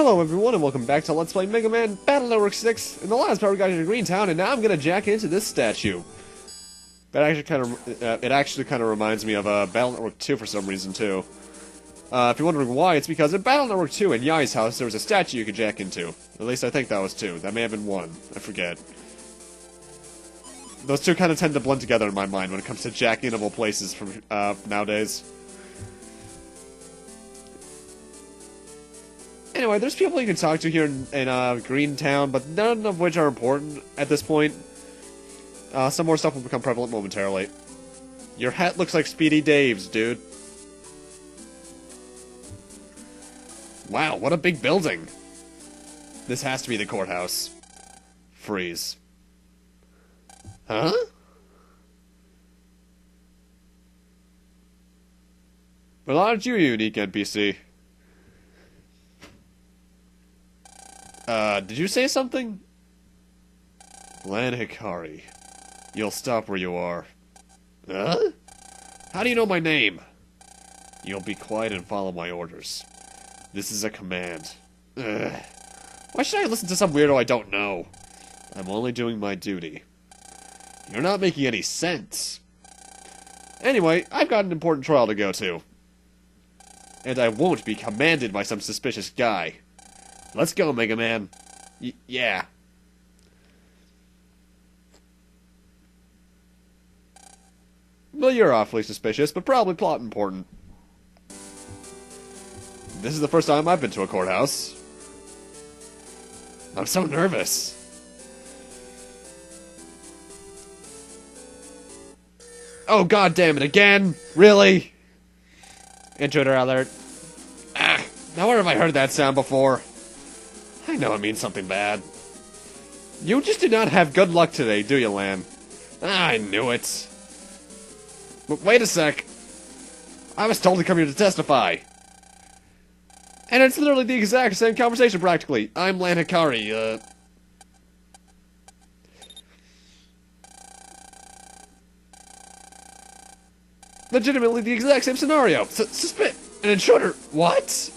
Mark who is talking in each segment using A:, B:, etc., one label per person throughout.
A: Hello everyone and welcome back to Let's Play Megaman Battle Network 6. In the last part we got to Greentown and now I'm gonna jack into this statue. That actually kind of reminds me of Battle Network 2 for some reason too. If you're wondering why, it's because in Battle Network 2 in Yai's house there was a statue you could jack into. At least I think that was 2. That may have been 1. I forget. Those two kind of tend to blend together in my mind when it comes to jacking-able places from nowadays. Anyway, there's people you can talk to here in Greentown, but none of which are important at this point. Some more stuff will become prevalent momentarily. Your hat looks like Speedy Dave's, dude. Wow, what a big building. This has to be the courthouse. Freeze. Huh? Well, aren't you a unique NPC? Did you say something? Lan Hikari. You'll stop where you are. Huh? How do you know my name? You'll be quiet and follow my orders. This is a command. Ugh. Why should I listen to some weirdo I don't know? I'm only doing my duty. You're not making any sense. Anyway, I've got an important trial to go to. And I won't be commanded by some suspicious guy. Let's go, Megaman. Yeah. Well, you're awfully suspicious, but probably plot important. This is the first time I've been to a courthouse. I'm so nervous. Oh, god damn it, again? Really? Intruder alert. Ah, now where have I heard that sound before? I know it means something bad. You just do not have good luck today, do you, Lan? Ah, I knew it. But wait a sec. I was told to come here to testify. And it's literally the exact same conversation, practically. I'm Lan Hikari, Legitimately the exact same scenario. An intruder. What?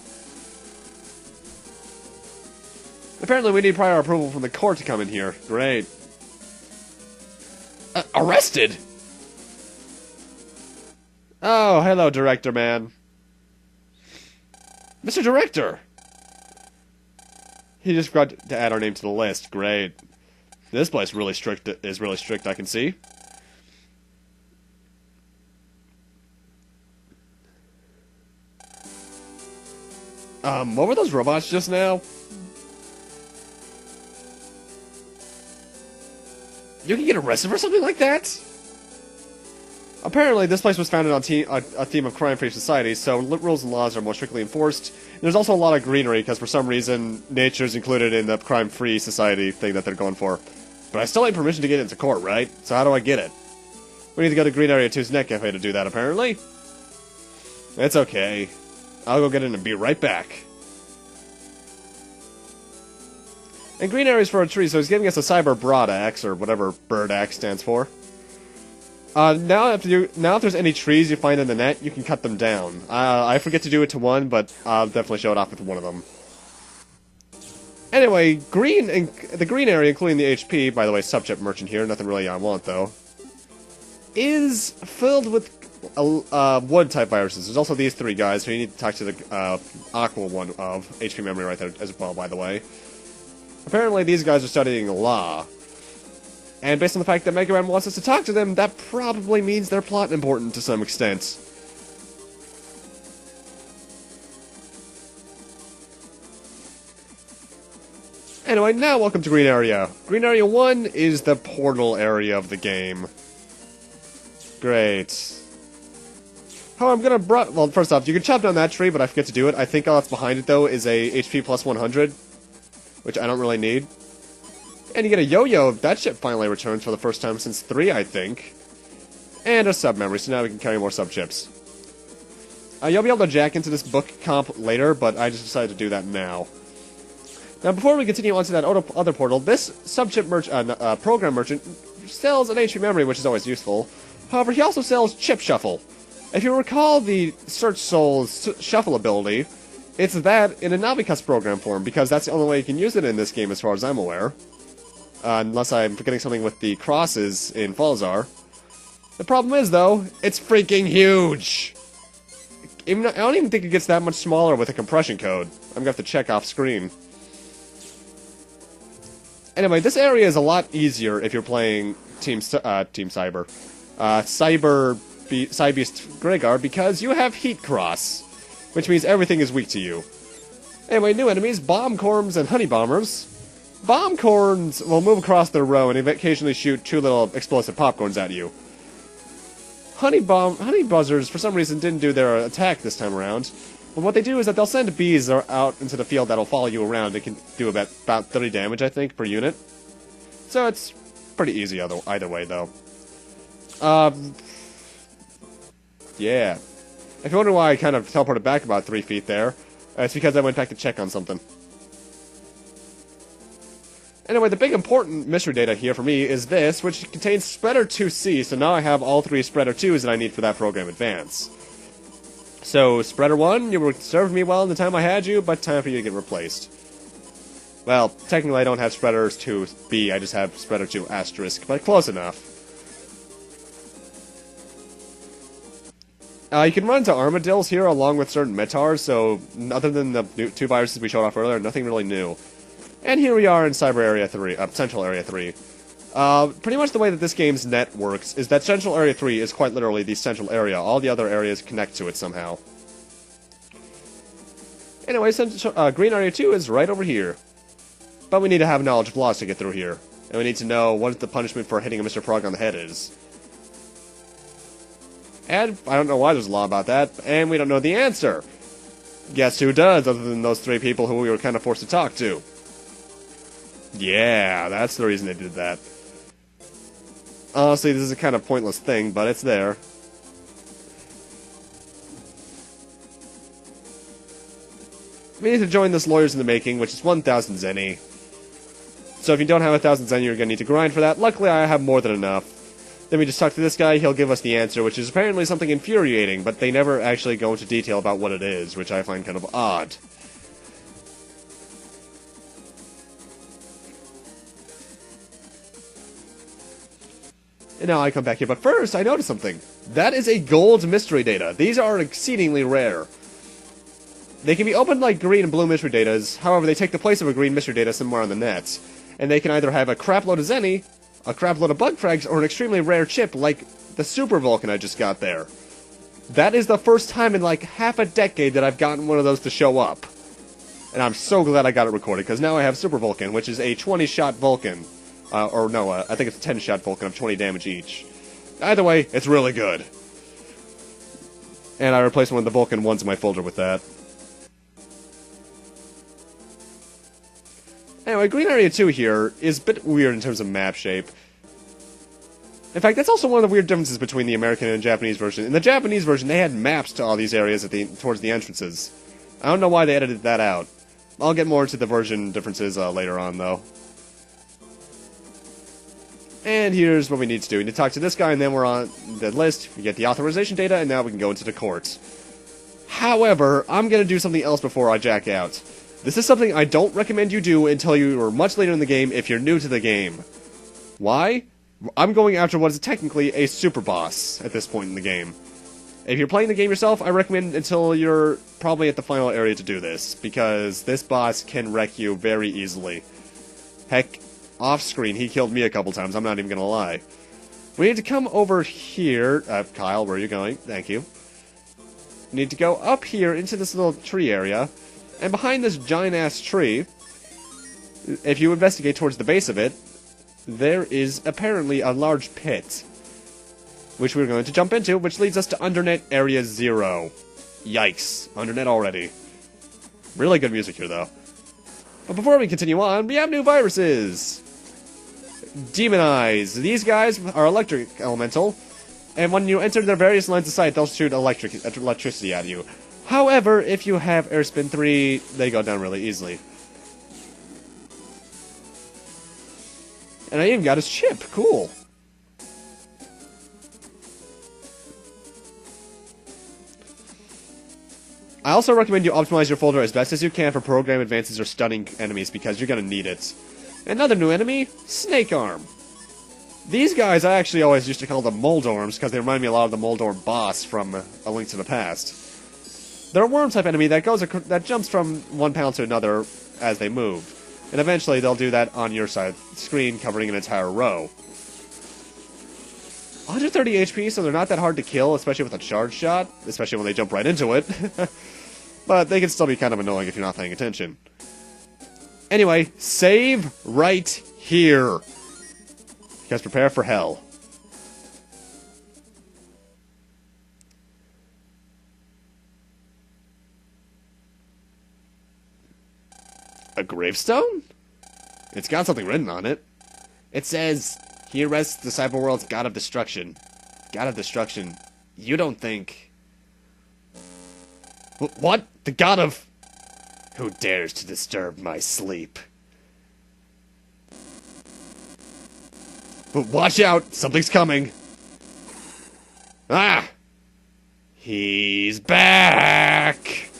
A: Apparently we need prior approval from the court to come in here. Great. Arrested? Oh, hello, Director Man. Mr. Director! He just forgot to add our name to the list. Great. This place is really strict, I can see. What were those robots just now? You can get arrested for something like that? Apparently, this place was founded on a theme of crime-free society, so rules and laws are more strictly enforced. There's also a lot of greenery, because for some reason, nature's included in the crime-free society thing that they're going for. But I still need permission to get into court, right? So how do I get it? We need to go to Green Area 2's Net Cafe to do that, apparently. It's okay. I'll go get in and be right back. And green area's for a tree, so he's giving us a cyber broad axe, or whatever bird axe stands for. Now if there's any trees you find in the net, you can cut them down. I forget to do it to one, but I'll definitely show it off with one of them. Anyway, the green area, including the HP, by the way, subject merchant here, nothing really I want though, is filled with wood-type viruses. There's also these 3 guys, so you need to talk to the Aqua one of HP memory right there as well, by the way. Apparently these guys are studying law. And based on the fact that Megaman wants us to talk to them, that probably means they're plot important to some extent. Anyway, now welcome to Green Area. Green Area 1 is the portal area of the game. Great. Oh, well, first off, you can chop down that tree, but I forget to do it. I think all that's behind it, though, is a HP plus 100. Which I don't really need. And you get a yo-yo. That ship finally returns for the first time since 3, I think. And a sub-memory, so now we can carry more sub-chips. You'll be able to jack into this book comp later, but I just decided to do that now. Now, before we continue on to that other portal, this sub-chip program merchant sells an HP memory, which is always useful. However, he also sells Chip Shuffle. If you recall the Search Soul's Shuffle ability, It's that in a Navicuss program form, because that's the only way you can use it in this game as far as I'm aware. Unless I'm forgetting something with the crosses in Falzar. The problem is, though, it's freaking huge! I don't even think it gets that much smaller with a compression code. I'm gonna have to check off screen. Anyway, this area is a lot easier if you're playing Team Cyber. Cybeast Gregar, because you have HeatCross, which means everything is weak to you. Anyway, new enemies, Bombcorns and Honey Bombers. Bombcorns will move across their row and occasionally shoot 2 little explosive popcorns at you. Honey Buzzers, for some reason, didn't do their attack this time around. But what they do is that they'll send bees out into the field that'll follow you around. They can do about 30 damage, I think, per unit. So it's pretty easy either way, though. Yeah. If you wonder why I kind of teleported back about 3 feet there, it's because I went back to check on something. Anyway, the big important mystery data here for me is this, which contains Spreader 2C, so now I have all 3 Spreader 2s that I need for that program advance. So, Spreader 1, you served me well in the time I had you, but time for you to get replaced. Well, technically I don't have Spreaders 2B, I just have Spreader 2 asterisk, but close enough. You can run into Armadillos here along with certain Metars, so other than the 2 viruses we showed off earlier, nothing really new. And here we are in Central Area 3. Pretty much the way that this game's net works is that Central Area 3 is quite literally the central area. All the other areas connect to it somehow. Anyway, Green Area 2 is right over here. But we need to have knowledge of laws to get through here. And we need to know what the punishment for hitting a Mr. Frog on the head is. And I don't know why there's a law about that, and we don't know the answer. Guess who does, other than those 3 people who we were kind of forced to talk to? Yeah, that's the reason they did that. Honestly, this is a kind of pointless thing, but it's there. We need to join this Lawyers in the Making, which is 1,000 Zenny. So if you don't have 1,000 Zenny, you're going to need to grind for that. Luckily, I have more than enough. Then we just talk to this guy, he'll give us the answer, which is apparently something infuriating, but they never actually go into detail about what it is, which I find kind of odd. And now I come back here, but first, I noticed something. That is a gold mystery data. These are exceedingly rare. They can be opened like green and blue mystery datas, however, they take the place of a green mystery data somewhere on the net. And they can either have a crapload of Zenny, a crapload of bug frags, or an extremely rare chip like the Super Vulcan I just got there. That is the first time in like half a decade that I've gotten one of those to show up. And I'm so glad I got it recorded, because now I have Super Vulcan, which is a 20-shot Vulcan. I think it's a 10-shot Vulcan of 20 damage each. Either way, it's really good. And I replaced one of the Vulcan ones in my folder with that. Anyway, Green Area 2 here is a bit weird in terms of map shape. In fact, that's also one of the weird differences between the American and Japanese version. In the Japanese version, they had maps to all these areas towards the entrances. I don't know why they edited that out. I'll get more into the version differences later on, though. And here's what we need to do. We need to talk to this guy, and then we're on the list. We get the authorization data, and now we can go into the court. However, I'm going to do something else before I jack out. This is something I don't recommend you do until you are much later in the game if you're new to the game. Why? I'm going after what is technically a super boss at this point in the game. If you're playing the game yourself, I recommend until you're probably at the final area to do this, because this boss can wreck you very easily. Heck, off-screen, he killed me a couple times, I'm not even gonna lie. We need to come over here. Kyle, where are you going? Thank you. We need to go up here into this little tree area, and behind this giant-ass tree, if you investigate towards the base of it, there is apparently a large pit, which we're going to jump into, which leads us to Undernet Area 0. Yikes. Undernet already. Really good music here, though. But before we continue on, we have new viruses! Demon Eyes. These guys are electric elemental, and when you enter their various lines of sight, they'll shoot electricity at you. However, if you have Airspin 3, they go down really easily. And I even got his chip. Cool. I also recommend you optimize your folder as best as you can for program advances or stunning enemies, because you're gonna need it. Another new enemy, Snake Arm. These guys, I actually always used to call them Moldorms, because they remind me a lot of the Moldorm boss from A Link to the Past. They're a worm-type enemy that jumps from one panel to another as they move. And eventually they'll do that on your side of the screen, covering an entire row. 130 HP, so they're not that hard to kill, especially with a charge shot, especially when they jump right into it. But they can still be kind of annoying if you're not paying attention. Anyway, save right here. Because prepare for hell. A gravestone? It's got something written on it. It says, "Here rests the cyberworld's god of destruction." God of destruction. You don't think... What? The god of... Who dares to disturb my sleep? But watch out! Something's coming! Ah! He's back!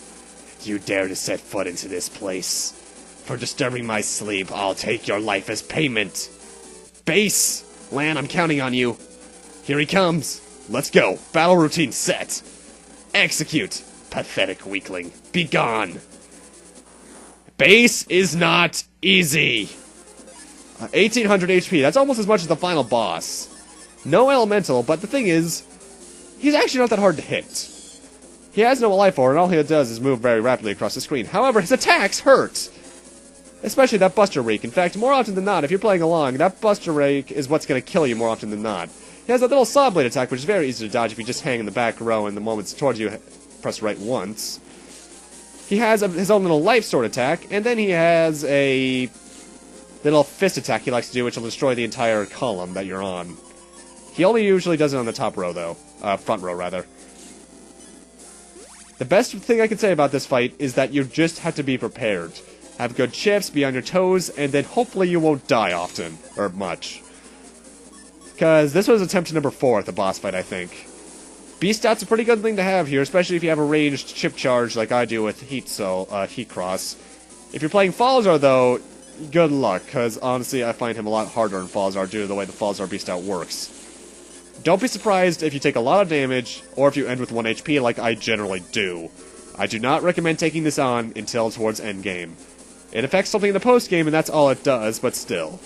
A: You dare to set foot into this place. For disturbing my sleep, I'll take your life as payment. Base! Lan, I'm counting on you. Here he comes. Let's go. Battle routine set. Execute. Pathetic weakling. Be gone. Base is not easy. 1800 HP. That's almost as much as the final boss. No elemental, but the thing is, he's actually not that hard to hit. He has no life orb, and all he does is move very rapidly across the screen. However, his attacks hurt. Especially that Buster Rake. In fact, more often than not, if you're playing along, that Buster Rake is what's going to kill you more often than not. He has that little Saw Blade attack, which is very easy to dodge if you just hang in the back row and the moment's towards you, press right once. He has his own little Life Sword attack, and then he has a little fist attack he likes to do, which will destroy the entire column that you're on. He only usually does it on the top row, though. Front row, rather. The best thing I can say about this fight is that you just have to be prepared. Have good chips, be on your toes, and then hopefully you won't die often. Or much. Because this was attempt number 4 at the boss fight, I think. Beast Out's a pretty good thing to have here, especially if you have a ranged chip charge like I do with HeatCross. If you're playing Falzar, though, good luck, because honestly I find him a lot harder in Falzar due to the way the Falzar Beast Out works. Don't be surprised if you take a lot of damage, or if you end with 1 HP like I generally do. I do not recommend taking this on until towards endgame. It affects something in the post-game, and that's all it does, but still.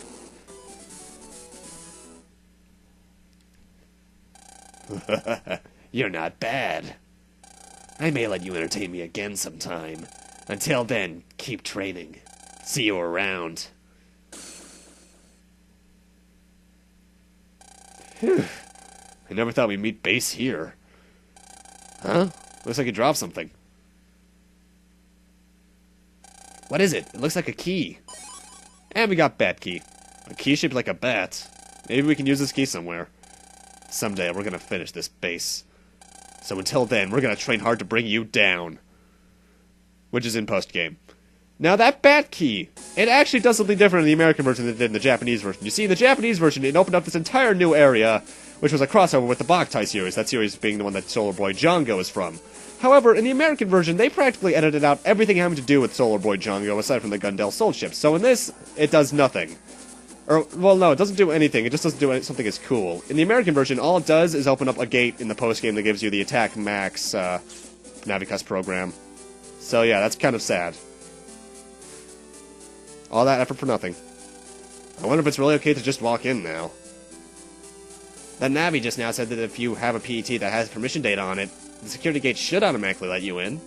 A: You're not bad. I may let you entertain me again sometime. Until then, keep training. See you around. Phew. I never thought we'd meet Base here. Huh? Looks like he dropped something. What is it? It looks like a key. And we got Bat Key. A key shaped like a bat. Maybe we can use this key somewhere. Someday we're gonna finish this base. So until then, we're gonna train hard to bring you down. Which is in post-game. Now that Bat Key, it actually does something different in the American version than it did in the Japanese version. You see, in the Japanese version, it opened up this entire new area, which was a crossover with the Boktai series, that series being the one that Solar Boy Django is from. However, in the American version, they practically edited out everything having to do with Solar Boy Django, aside from the Gundel Soul ships. So in this, it does nothing. Or, well, no, it doesn't do anything, it just doesn't do something as cool. In the American version, all it does is open up a gate in the post-game that gives you the Attack Max, Navicus program. So yeah, that's kind of sad. All that effort for nothing. I wonder if it's really okay to just walk in now. That Navi just now said that if you have a PET that has permission data on it, the security gate should automatically let you in.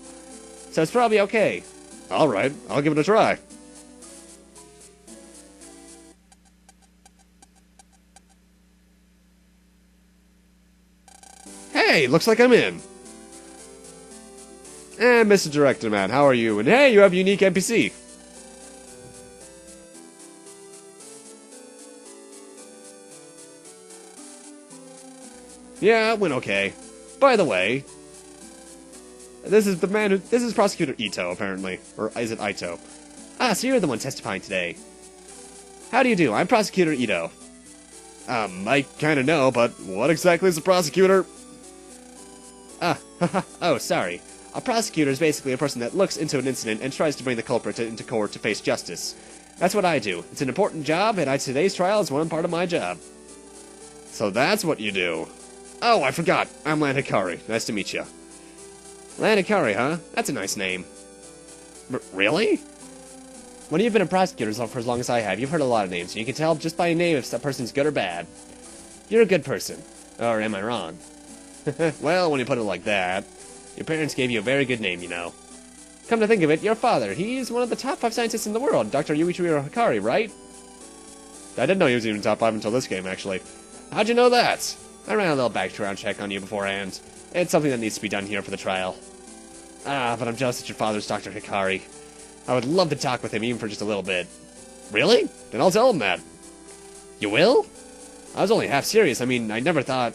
A: So it's probably okay. Alright, I'll give it a try. Hey, looks like I'm in. And Mr. Director Man, how are you? And hey, you have a unique NPC. Yeah, it went okay. By the way, this is the man who... This is Prosecutor Ito, apparently. Or is it Ito? Ah, so you're the one testifying today. How do you do? I'm Prosecutor Ito. I kinda know, but what exactly is a prosecutor? Ah, haha, oh, sorry. A prosecutor is basically a person that looks into an incident and tries to bring the culprit into court to face justice. That's what I do. It's an important job, and today's trial is one part of my job. So that's what you do. Oh, I forgot. I'm Lan Hikari. Nice to meet you. Lan Hikari, huh? That's a nice name. Really? When you've been a prosecutor for as long as I have, you've heard a lot of names, and you can tell just by a name if that person's good or bad. You're a good person. Or am I wrong? Well, when you put it like that, your parents gave you a very good name, you know. Come to think of it, your father, he's one of the top 5 scientists in the world, Dr. Yuichiro Hikari, right? I didn't know he was even top 5 until this game, actually. How'd you know that? I ran a little background check on you beforehand. It's something that needs to be done here for the trial. Ah, but I'm jealous that your father's Dr. Hikari. I would love to talk with him, even for just a little bit. Really? Then I'll tell him that. You will? I was only half serious. I mean, I never thought...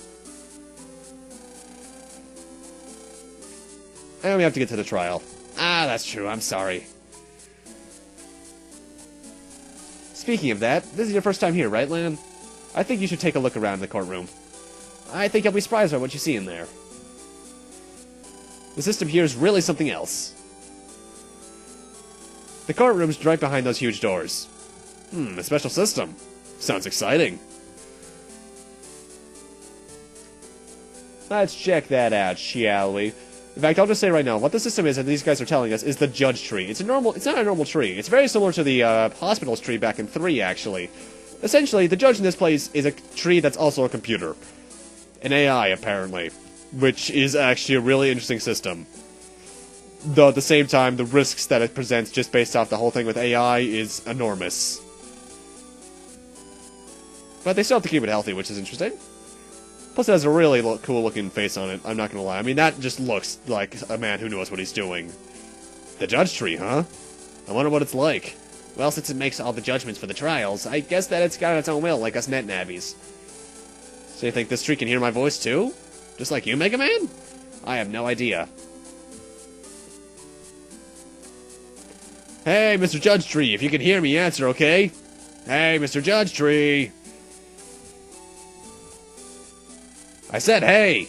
A: And we have to get to the trial. Ah, that's true. I'm sorry. Speaking of that, this is your first time here, right, Lan? I think you should take a look around the courtroom. I think you'll be surprised by what you see in there. The system here is really something else. The courtroom's right behind those huge doors. A special system. Sounds exciting. Let's check that out, shall we? In fact, I'll just say right now, what the system is, and these guys are telling us, is the JudgeTree. It's not a normal tree. It's very similar to the hospital's tree back in 3, actually. Essentially, the judge in this place is a tree that's also a computer. An AI, apparently. Which is actually a really interesting system. Though at the same time, the risks that it presents just based off the whole thing with AI is enormous. But they still have to keep it healthy, which is interesting. Plus it has a really cool looking face on it, I'm not gonna lie. I mean, that just looks like a man who knows what he's doing. The JudgeTree, huh? I wonder what it's like. Well, since it makes all the judgments for the trials, I guess that it's got its own will, like us net nabbies. So you think this tree can hear my voice too? Just like you, Megaman? I have no idea. Hey, Mr. JudgeTree, if you can hear me, answer, okay? Hey, Mr. JudgeTree! I said hey!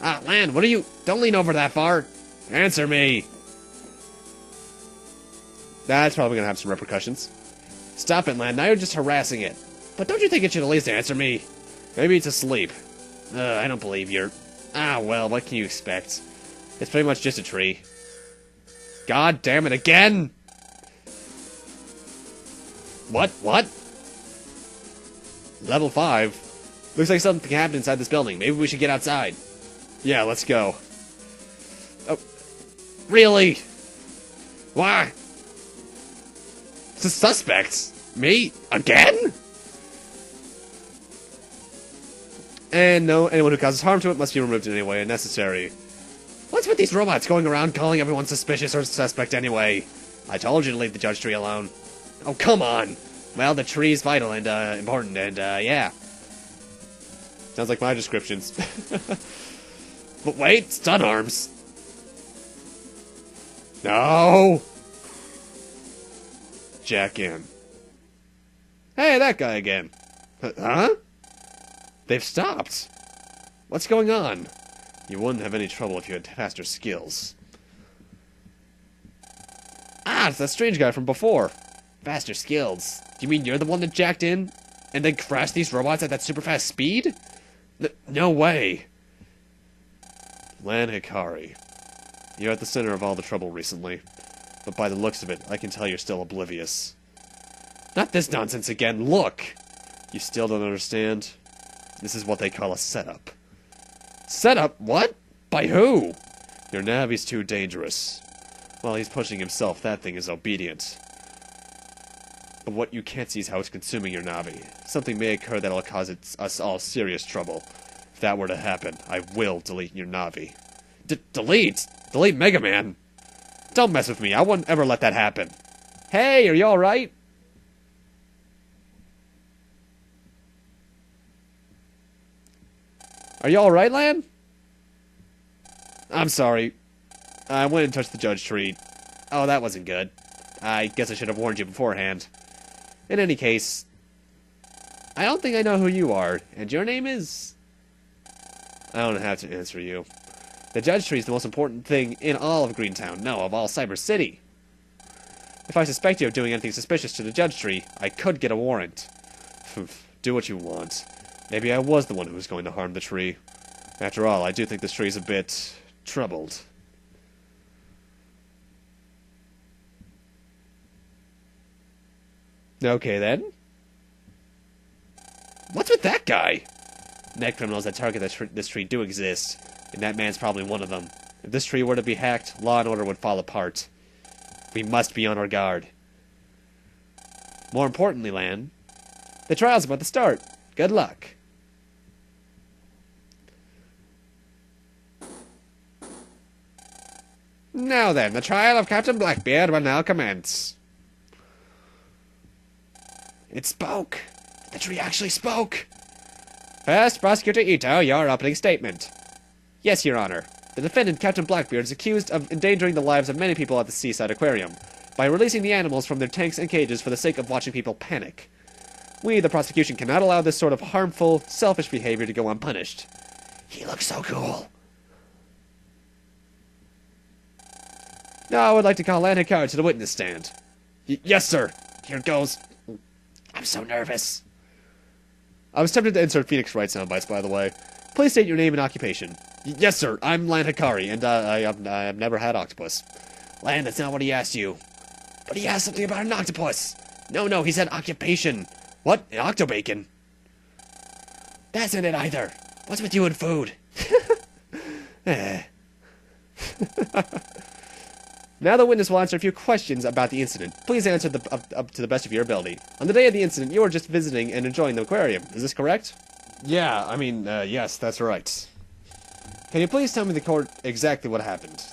A: Ah, Lan, what are you... Don't lean over that far! Answer me! That's probably gonna have some repercussions. Stop it, Lan, now you're just harassing it. But don't you think it should at least answer me? Maybe it's asleep. I don't believe you're... Ah, well, what can you expect? It's pretty much just a tree. God damn it again! What? Level 5? Looks like something happened inside this building. Maybe we should get outside. Yeah, let's go. Oh. Really? Why? The suspects? Me? Again? And no, anyone who causes harm to it must be removed in any way unnecessary. What's with these robots going around calling everyone suspicious or suspect anyway? I told you to leave the JudgeTree alone. Oh, come on! Well, the tree's vital and, important, and, yeah. Sounds like my descriptions. But wait, stun arms! No! Jack in. Hey, that guy again. Huh? They've stopped. What's going on? You wouldn't have any trouble if you had faster skills. Ah, it's that strange guy from before. Faster skills. Do you mean you're the one that jacked in? And then crashed these robots at that super fast speed? No way. Lan Hikari. You're at the center of all the trouble recently. But by the looks of it, I can tell you're still oblivious. Not this nonsense again, look! You still don't understand? This is what they call a setup. Setup? What? By who? Your Navi's too dangerous. While he's pushing himself, that thing is obedient. But what you can't see is how it's consuming your Navi. Something may occur that'll cause us all serious trouble. If that were to happen, I will delete your Navi. Delete? Delete Megaman? Don't mess with me, I wouldn't ever let that happen. Hey, are you alright? Are you alright, Lan? I'm sorry. I went and touched the JudgeTree. Oh, that wasn't good. I guess I should have warned you beforehand. In any case, I don't think I know who you are, and your name is... I don't have to answer you. The JudgeTree is the most important thing in all of Greentown. No, of all Cyber City. If I suspect you of doing anything suspicious to the JudgeTree, I could get a warrant. Do what you want. Maybe I was the one who was going to harm the tree. After all, I do think this tree is a bit troubled. Okay, then. What's with that guy? Net criminals that target this tree do exist, and that man's probably one of them. If this tree were to be hacked, law and order would fall apart. We must be on our guard. More importantly, Lan, the trial's about to start. Good luck. Now then, the trial of Captain Blackbeard will now commence. It spoke. The tree actually spoke. First, Prosecutor Ito, your opening statement. Yes, Your Honor. The defendant, Captain Blackbeard, is accused of endangering the lives of many people at the Seaside Aquarium by releasing the animals from their tanks and cages for the sake of watching people panic. We, the prosecution, cannot allow this sort of harmful, selfish behavior to go unpunished. He looks so cool. Now I would like to call Landon Card to the witness stand. Yes, sir. Here goes. I'm so nervous. I was tempted to insert Phoenix Wright soundbites, by the way. Please state your name and occupation. Yes, sir. I'm Lan Hikari, and I've never had octopus. Lan, that's not what he asked you. But he asked something about an octopus. No, he said occupation. What? An octobacon? That's not it either. What's with you and food? Now the witness will answer a few questions about the incident. Please answer up to the best of your ability. On the day of the incident, you were just visiting and enjoying the aquarium. Is this correct? Yeah, yes, that's right. Can you please tell me the court exactly what happened?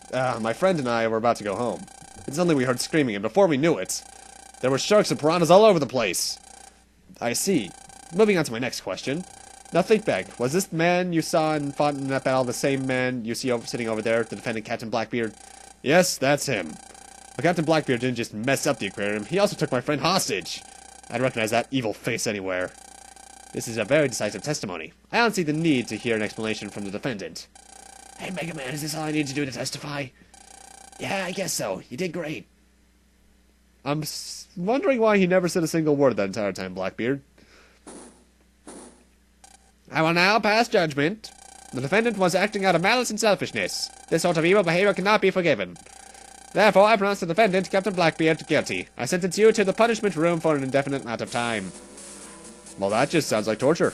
A: My friend and I were about to go home. And suddenly we heard screaming, and before we knew it, there were sharks and piranhas all over the place. I see. Moving on to my next question. Now think back. Was this man you saw in Fontaine the same man you see sitting over there, the defendant Captain Blackbeard? Yes, that's him. But Captain Blackbeard didn't just mess up the aquarium, he also took my friend hostage. I'd recognize that evil face anywhere. This is a very decisive testimony. I don't see the need to hear an explanation from the defendant. Hey, Megaman, is this all I need to do to testify? Yeah, I guess so. You did great. I'm wondering why he never said a single word that entire time, Blackbeard. I will now pass judgment. The defendant was acting out of malice and selfishness. This sort of evil behavior cannot be forgiven. Therefore, I pronounce the defendant, Captain Blackbeard, guilty. I sentence you to the punishment room for an indefinite amount of time. Well, that just sounds like torture.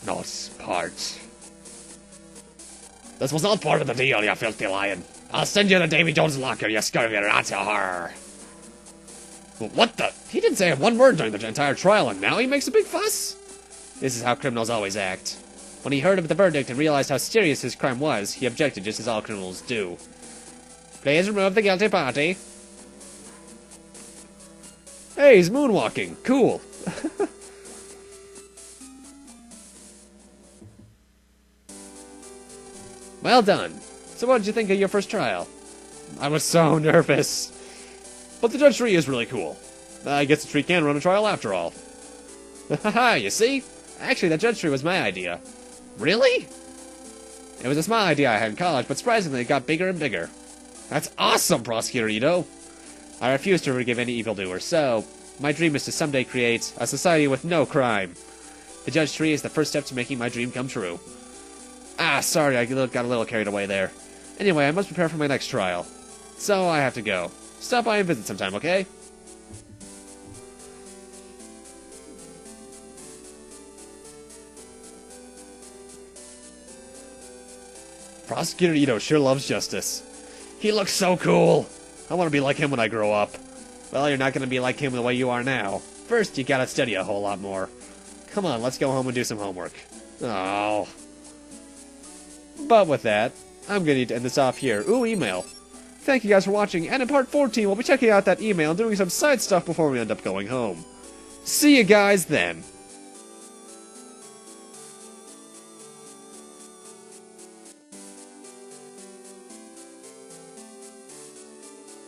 A: Not part. This was not part of the deal, you filthy lion. I'll send you to Davy Jones' locker, you scurvy rat, you horror. Well, what the? He didn't say one word during the entire trial, and now he makes a big fuss? This is how criminals always act. When he heard of the verdict and realized how serious his crime was, he objected just as all criminals do. Please remove the guilty party. Hey, he's moonwalking. Cool. Well done. So what did you think of your first trial? I was so nervous. But the JudgeTree is really cool. I guess the tree can run a trial after all. Haha, you see? Actually, that JudgeTree was my idea. Really? It was a small idea I had in college, but surprisingly it got bigger and bigger. That's awesome, Prosecutor Ito! I refuse to forgive any evildoer, so my dream is to someday create a society with no crime. The JudgeTree is the first step to making my dream come true. Ah, sorry, I got a little carried away there. Anyway, I must prepare for my next trial. So I have to go. Stop by and visit sometime, okay? Prosecutor Ito sure loves justice. He looks so cool. I want to be like him when I grow up. Well, you're not going to be like him the way you are now. First, you gotta study a whole lot more. Come on, let's go home and do some homework. Oh. But with that, I'm going to need to end this off here. Ooh, email. Thank you guys for watching, and in part 14, we'll be checking out that email and doing some side stuff before we end up going home. See you guys then.